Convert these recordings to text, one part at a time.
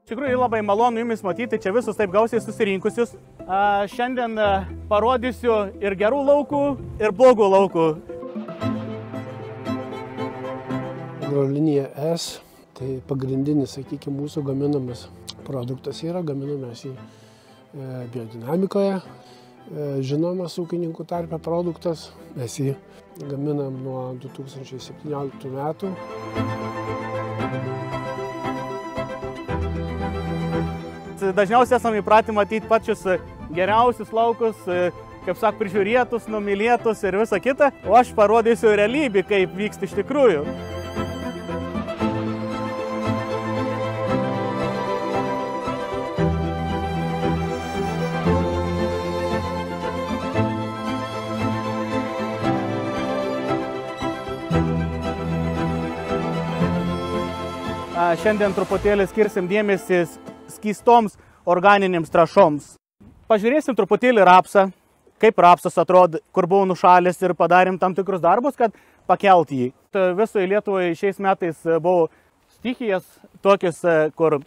Iš tikrųjų labai malonu jumis matyti čia visus taip gausiai susirinkusius. Šiandien parodysiu ir gerų laukų, ir blogų laukų. Agrolinija S, tai pagrindinis, sakykime, mūsų gaminamas produktas yra, gaminamas į biodinamikoje. Žinomas ūkininkų tarpe produktas, mes jį gaminam nuo 2017 metų. Dažniausiai esame įpratę matyti pačius geriausius laukus, kaip sako, prižiūrėtus, numylėtus ir visa kita. O aš parodysiu realybę, kaip vyksta iš tikrųjų. Šiandien truputėlį skirsim dėmesį skystoms organinėms trąšoms. Pažiūrėsim truputėlį rapsą, kaip rapsas atrodo, kur buvo nušalęs ir padarėm tam tikrus darbus, kad pakelt jį. Visoje Lietuvoje šiais metais buvo stichijas tokios, kur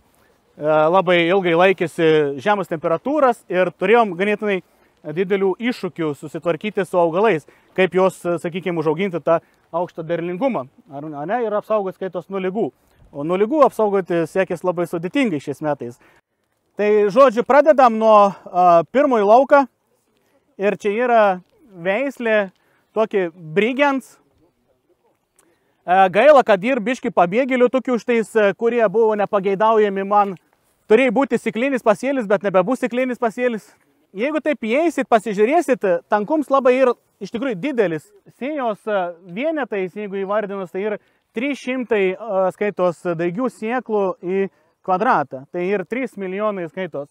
labai ilgai laikėsi žemos temperatūros ir turėjom ganėtinai didelių iššūkių susitvarkyti su augalais, kaip juos, sakykime, užauginti tą aukštą derlingumą, ir apsaugoti skaitos nuo ligų. O nuo ligų apsaugoti sekės labai sudėtingai šiais metais. Tai, žodžiu, pradedam nuo pirmojo lauką. Ir čia yra veislė, tokį Brigens. Gaila, kad ir biški pabėgėlių tokių štais, kurie buvo nepageidaujami man. Turėjo būti stiklinis pasėlis, bet nebebus stiklinis pasėlis. Jeigu taip įeisit, pasižiūrėsit, tankums labai ir iš tikrųjų didelis. Sėjos vienetais, jeigu įvardinus, tai yra 300 skaitos daigių sėklų į kvadratą. Tai ir 3 milijonai skaitos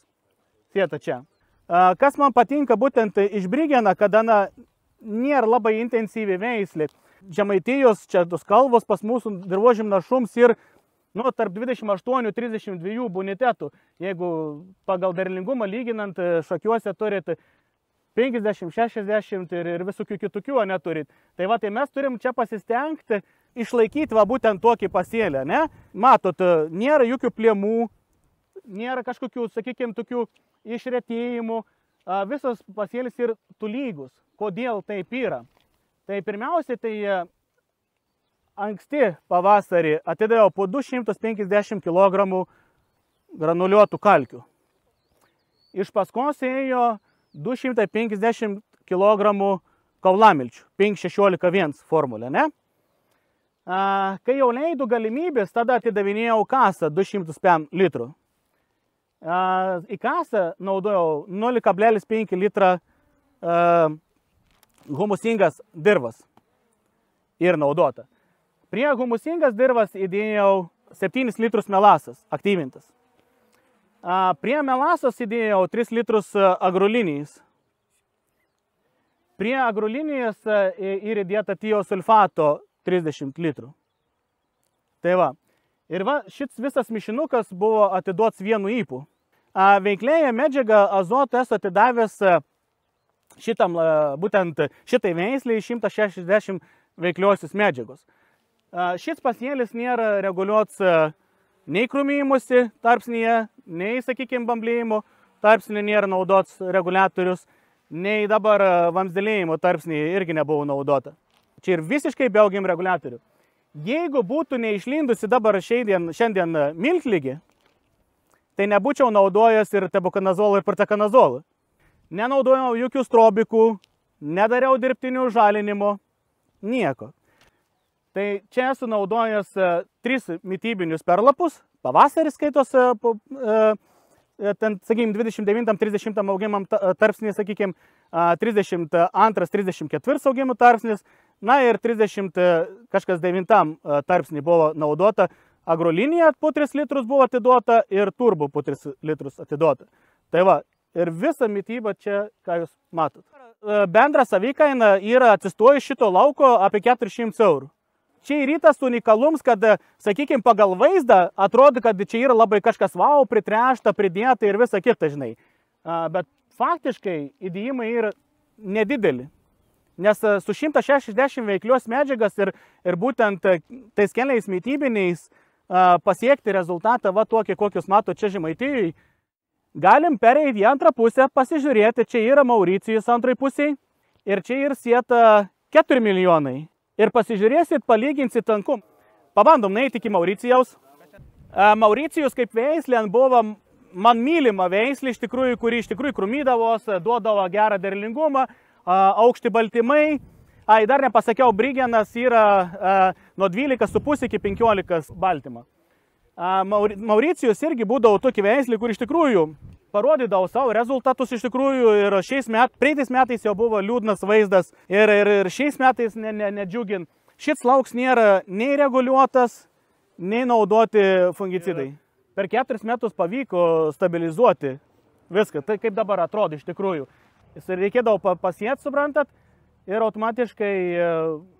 sėta čia. Kas man patinka būtent iš Brigeno, kada nėra labai intensyviai veislė. Žemaitijos čia tos kalvos pas mūsų dirvožėm našums ir tarp 28-32 bonitetų. Jeigu pagal derlingumą lyginant, šakiuose turit 50, 60 ir visokių kitokių neturit. Tai mes turim čia pasistengti išlaikyti būtent tokį pasėlę, ne? Matot, nėra jokių plėmų, nėra kažkokių, sakykime, tokių išretėjimų. Visas pasėlis yra tolygus. Kodėl taip yra? Tai pirmiausiai, tai anksti pavasarį atidaviau po 250 kg granuliuotų kalkių. Iš paskos ėjo 250 kg kaulamilčių, 5-16-1 formulė, ne? Kai jau leidų galimybės, tada atidavinėjau kasą 200 litrų. Į kasą naudojau 0,5 litrą humusingas dirvas ir naudota. Prie humusingas dirvas įdėjau 7 litrus melasas, aktyvintas. Prie melasos įdėjau 3 litrus agrolinijos. Prie agrolinijos ir įdėta tiosulfato 30 litrų. Tai va. Ir šits visas mišinukas buvo atiduots vienu įpū. Veiklėje medžiagą azotą esu atidavęs būtent šitai veisliai 160 veikliosios medžiagos. Šis pasėlis nėra reguliuots nei krūmėjimusi tarpsnyje, nei, sakykime, bamblėjimo tarpsnyje nėra naudots reguliatorius, nei dabar vamsdėlėjimo tarpsnyje irgi nebuvo naudota. Čia ir visiškai be augimo reguliatorių. Jeigu būtų neišlindusi dabar šiandien miltligė, tai nebūčiau naudojęs ir tebukonazolą ir protekonazolą. Nenaudojau jokių strobikų, nedariau dirbtinių žalinimo, nieko. Tai čia esu naudojęs 3 mitybinius perlapus, pavasarį skaitos, sakykime, 29-30 augimam tarpsnį, sakykime, 32-34 augimų tarpsnis, ir 39 tarpsnį buvo naudota agrolinija po 3 litrus buvo atiduota ir turbo po 3 litrus atiduota. Tai va, ir visa mityba čia, ką jūs matot. Bendra savikaina yra atsistojus šito lauko apie 400 eurų. Čia ir tas unikalums, kad, sakykime, pagal vaizdą atrodo, kad čia yra labai kažkas pritręšta, pridėta ir visa kita, žinai. Bet faktiškai įdėjimai yra nedideli. Nes su 160 veiklios medžiagas ir būtent tais keliais mitybiniais pasiekti rezultatą, va tokį, kokius mato čia Žemaitijoje, galim pereiti į antrą pusę, pasižiūrėti, čia yra Mauricijus antrai pusiai ir čia ir sieta 4 milijonai. Ir pasižiūrėsit, palyginsit tankum. Pabandom neiti iki Mauricijaus. Mauricijus kaip veislė buvo man mylima veislė, iš tikrųjų, kuri iš tikrųjų krūmydavos, duodavo gerą derlingumą, aukšti baltymai. Dar nepasakiau, Brigenas yra nuo 12,5 iki 15 baltymą. Mauricijus irgi būdavo tokį veislį, kur iš tikrųjų parodydavo savo rezultatus iš tikrųjų ir praeitais metais jau buvo liūdnas vaizdas ir šiais metais nedžiugin. Šis lauks nėra nei reguliuotas, nei naudoti fungicidai. Per 4 metus pavyko stabilizuoti viską, tai kaip dabar atrodo iš tikrųjų. Jis reikėdavo pasieti, suprantat, ir automatiškai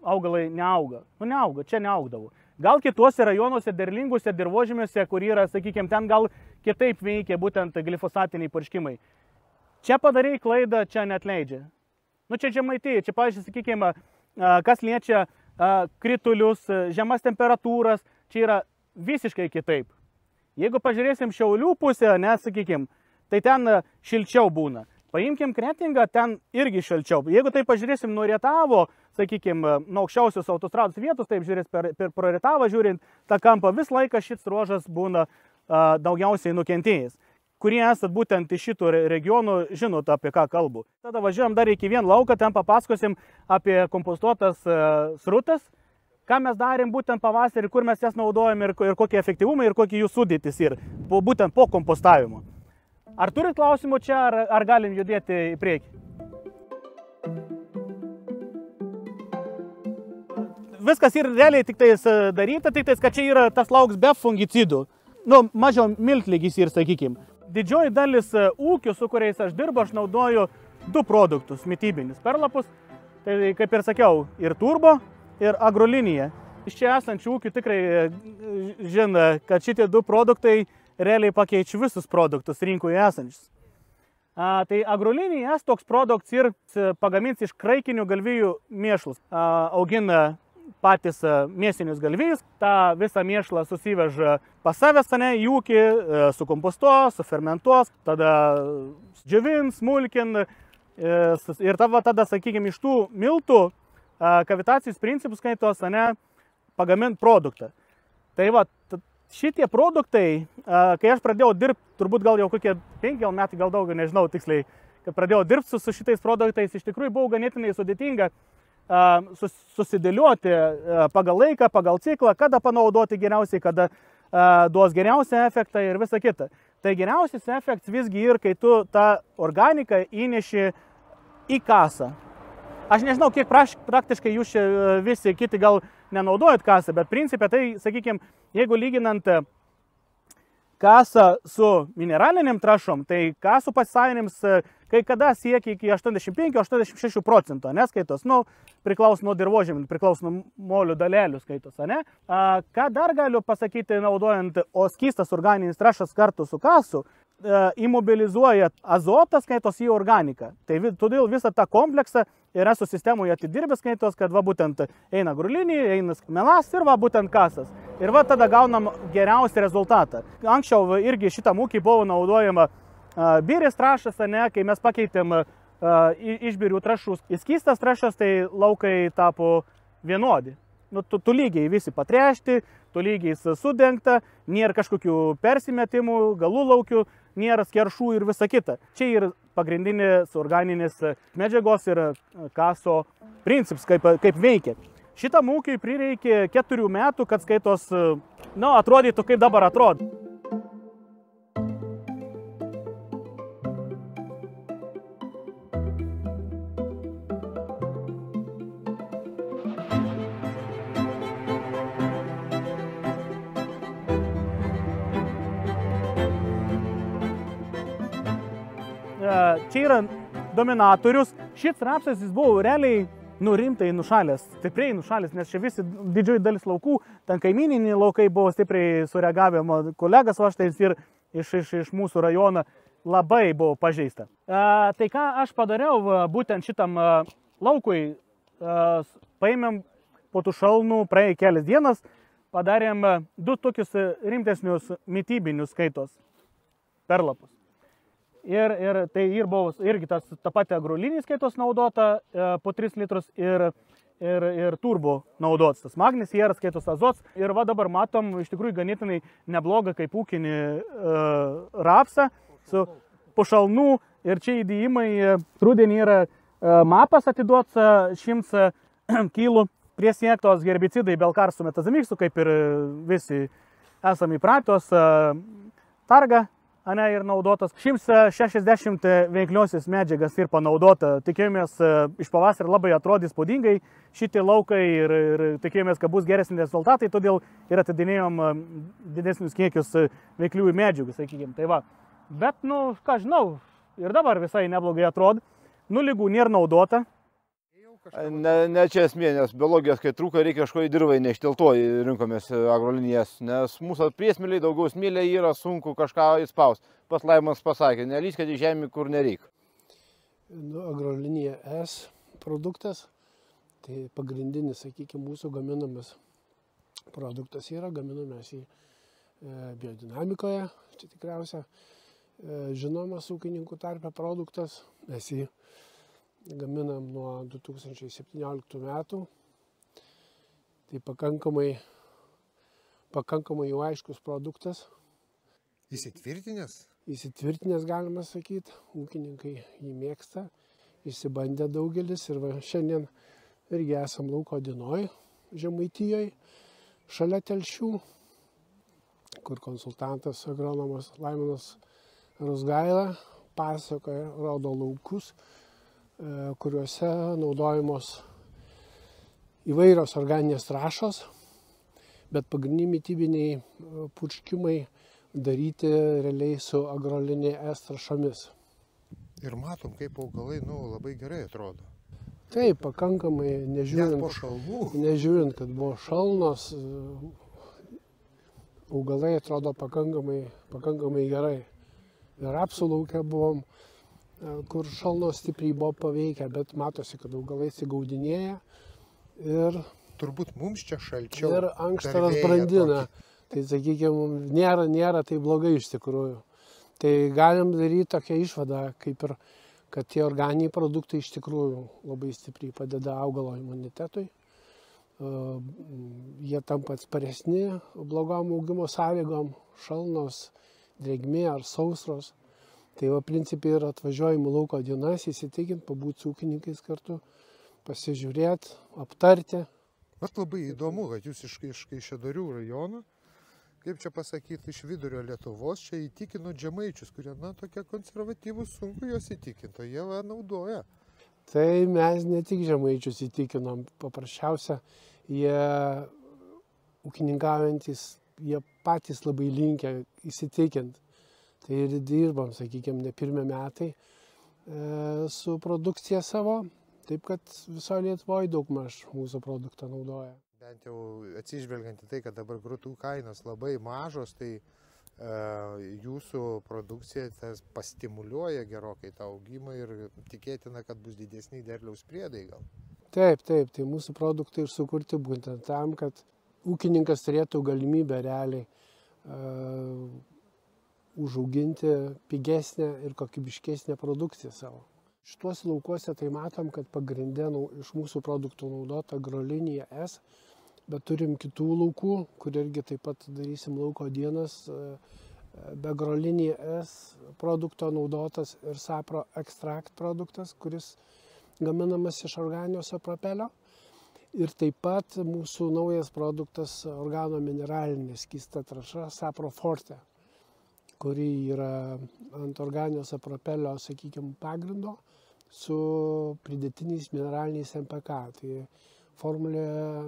augalai neauga. Nu neauga, čia neaugdavo. Gal kituose rajonuose, derlinguose dirvožemiuose, kur yra, sakykime, ten gal kitaip veikia būtent glifosatiniai purškimai. Čia padarai klaidą, čia neatleidžia. Nu čia Žemaitija, čia, pavyzdžiui, sakykime, kas liečia kritulius, žemas temperatūras, čia yra visiškai kitaip. Jeigu pažiūrėsim Šiaulių pusę, sakykime, tai ten šilčiau būna. Paimkim Kretingą, ten irgi šilčiau. Jeigu tai pažiūrėsim nuo Rietavo, sakykime, nuo aukščiausios autostrados vietos, taip žiūrės pro Rietavą žiūrint tą kampą, vis laiką šis ruožas būna daugiausiai nukentėjęs. Kurie esat būtent iš šitų regionų, žinot apie ką kalbu. Tada važiuojam dar iki vieną lauką, ten papasakosim apie kompostuotas srutas, ką mes darėm būtent pavasarį, kur mes jas naudojam ir kokie efektyvumai ir kokie jų sudėtis ir būtent po kompostavimo. Ar turit klausimų čia, ar galim judėti į priekį? Viskas yra realiai tik tais daryta, tik tais, kad čia yra tas lauks be fungicidų. Nu, mažiau miltlygis ir sakykim. Didžioji dalis ūkių, su kuriais aš dirbu, aš naudoju 2 produktus mitybinis perlapus. Tai kaip ir sakiau, ir turbo, ir agrolinija. Iš čia esančių ūkių tikrai žino, kad šitie 2 produktai realiai pakeičia visus produktus rinkoje esančius. Tai agrolinija toks produktas ir pagamins iš kraikinių galvijų mėšlus. Augina patys mėsinius galvijus, tą visą mėšlą susiveža pas savęs į ūkį, sukompostuos, sufermentuos, tada džiovins, smulkin ir tada, sakykime, iš tų miltų kavitacijos principus skaitos, pagamint produktą. Tai va, šitie produktai, kai aš pradėjau dirbti, turbūt gal jau kokie 5 metai, gal daugiau, nežinau tiksliai, kad pradėjau dirbti su šitais produktais, iš tikrųjų buvo ganėtinai sudėtinga susidėlioti pagal laiką, pagal ciklą, kada panaudoti geriausiai, kada duos geriausią efektą ir visa kita. Tai geriausias efektas visgi ir, kai tu tą organiką įneši į kasą. Aš nežinau, kiek praktiškai jūs visi kiti gal nenaudojat kasą, bet principė tai, sakykime, jeigu lyginant kasą su mineraliniam trąšom, tai kasų pasisavinimas kai kada siekia iki 85–86%, neskaitos, priklauso nuo dirvožemio, priklauso nuo molių dalelių skaitos, Ką dar galiu pasakyti, naudojant skystas organinis trąšas kartu su kasu, imobilizuoja azotą skaitos į organiką. Tai todėl visą tą kompleksą yra su sistemoje atidirbęs skaitos, kad va būtent eina agrolinija, eina melas ir va būtent kasas. Ir va tada gaunam geriausią rezultatą. Anksčiau irgi šitam ūkį buvo naudojama birės trąšas, kai mes pakeitėm iš birių trąšus į skystas trąšas, tai laukai tapo vienodi. Tu lygiai visi patręšti, tu lygiai sudengta, nėra kažkokių persimetimų, galų laukių, nėra skeršų ir visa kita. Čia yra pagrindinės organinės medžiagos ir kaso principas, kaip veikia. Šitam ūkiui prireikė 4 metų, kad skaitos, atrodytų kaip dabar atrodo. Čia yra dominatorius. Šis rapsas jis buvo realiai rimtai nušalęs, stipriai nušalęs, nes čia visi didžioji dalis laukų, ten kaimininiai laukai buvo stipriai sureagavę, kolegas vaštais ir iš mūsų rajono labai buvo pažeista. Tai ką aš padariau būtent šitam laukui, paėmėm po tų šalnų, praėjo kelias dienas, padarėm 2 tokius rimtesnius mitybinius skaitos perlapus. Ir tai ir buvo irgi ta pati agrolinė skaitos naudota po 3 litrus ir turbo naudotas, tas magnis, hieras, skaitos azots. Ir va dabar matom iš tikrųjų ganėtinai neblogą kaip ūkinį rapsą su pušalnų ir čia įdėjimai. Rudenį yra mapas atiduotas 100 kilų prie siektos herbicidai belkar su metazamiksu, kaip ir visi esame įpratos, targa. Ir naudotas 160 veikliosios medžiagas ir panaudota. Tikėjomės iš pavasario labai atrodys spūdingai šitie laukai ir tikėjomės, kad bus geresni rezultatai, todėl ir atidinėjom didesnius kiekius veikliųjų medžiagų, sakykime. Tai va. Bet, ką žinau, ir dabar visai neblogai atrodo. Ligų nėra naudota. Ne čia esmė, nes biologijos, kai trūka, reikia kažko į dirvą įnešti, dėl to rinkomės agrolinijas, nes mūsų priesmėliai daugiau smėlė yra, sunku kažką įspaust. Pas Laimonas pasakė, nelyskite į žemę, kur nereikia. Agrolinija S produktas, tai pagrindinis, sakykime, mūsų gaminamas produktas yra, gaminamas į biodinamikoje, čia tikriausia žinomas ūkininkų tarpe produktas, mes jį gaminam nuo 2017 metų. Tai pakankamai jau aiškus produktas. Įsitvirtinęs? Įsitvirtinęs, galima sakyti. Ūkininkai jį mėgsta. Išsibandė daugelis ir šiandien irgi esam lauko dienoj Žemaitijoje, šalia Telšių, kur konsultantas agronomas Laimonas Rusgaila pasakoja, rodo laukus, kuriuose naudojamos įvairios organinės trąšos, bet pagrindiniai mitybiniai purškimai daryti realiai su agrolinė S trąšomis. Ir matom, kaip augalai labai gerai atrodo. Taip, pakankamai, nežiūrint, kad buvo šalnos, augalai atrodo pakankamai gerai. Ir rapsų lauke buvom, kur šalnos stipriai buvo paveikę, bet matosi, kad augalai įsigaudinėja ir turbūt mums čia šalčiau. Ir ankštaras brandina. Tai, sakykime, nėra tai blogai iš tikrųjų. Tai galim daryti tokią išvadą, kaip ir, kad tie organiniai produktai iš tikrųjų labai stipriai padeda augalo imunitetui. Jie tampa atsparesni blogom augimo sąlygom, šalnos, drėgmė ar sausros. Tai principai yra atvažiuojimų lauko dienas, įsitikinti, pabūti su ūkininkais kartu, pasižiūrėti, aptarti. Bet labai įdomu, kad jūs iš Kaišiadorių rajono, kaip čia pasakyti, iš vidurio Lietuvos, čia įtikinot žemaičius, kurie, tokie konservatyvūs, sunku juos įtikinti, o jie naudoja. Tai mes ne tik žemaičius įtikinom, paprasčiausia, jie ūkininkaujantis, jie patys labai linkę įsitikinti. Tai ir dirbam, sakykime, ne pirmi metai su produkcija savo, taip kad viso Lietuvoje daugmaž mūsų produktą naudoja. Bent jau atsižvelgiant į tai, kad dabar grūdų kainos labai mažos, tai jūsų produkcija pastimuliuoja gerokai tą augimą ir tikėtina, kad bus didesni derliaus priedai gal. Taip, tai mūsų produktai ir sukurti būtent tam, kad ūkininkas turėtų galimybę realiai užauginti pigesnę ir kokybiškesnę produkciją savo. Šituos laukuose tai matom, kad pagrindė iš mūsų produktų naudota agrolinija S, bet turim kitų laukų, kur irgi taip pat darysim lauko dienas. Be agrolinija S produkto naudotas ir sapro ekstrakt produktas, kuris gaminamas iš organinio sapropelio. Ir taip pat mūsų naujas produktas organo mineralinė skysta trąša Sapro Forte, kuri yra ant organinio sapropelio, sakykime, pagrindo su pridėtiniais mineraliniais MPK. Tai formulė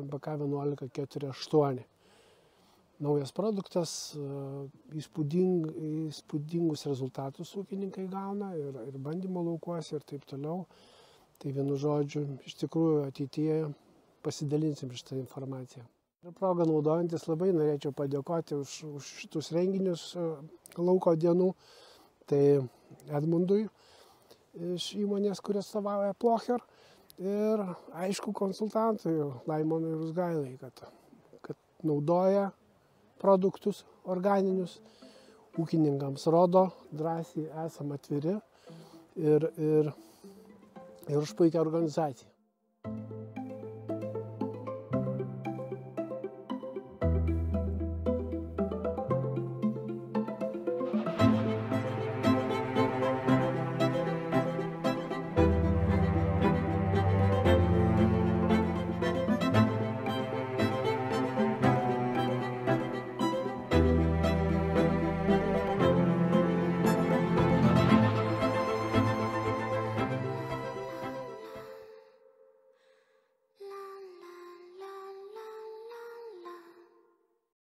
MPK 1148. Naujas produktas, įspūdingus rezultatus ūkininkai gauna ir bandymo laukuose ir taip toliau. Tai vienu žodžiu, iš tikrųjų ateityje pasidalinsim šitą informaciją. Ir progą naudojantis labai norėčiau padėkoti už šitus renginius lauko dienų. Tai Edmundui iš įmonės, kuris atstovauja Plocher, ir aišku konsultantui Laimonui Rusgailai, kad naudoja produktus organinius, ūkininkams rodo, drąsiai esam atviri ir už puikią organizaciją.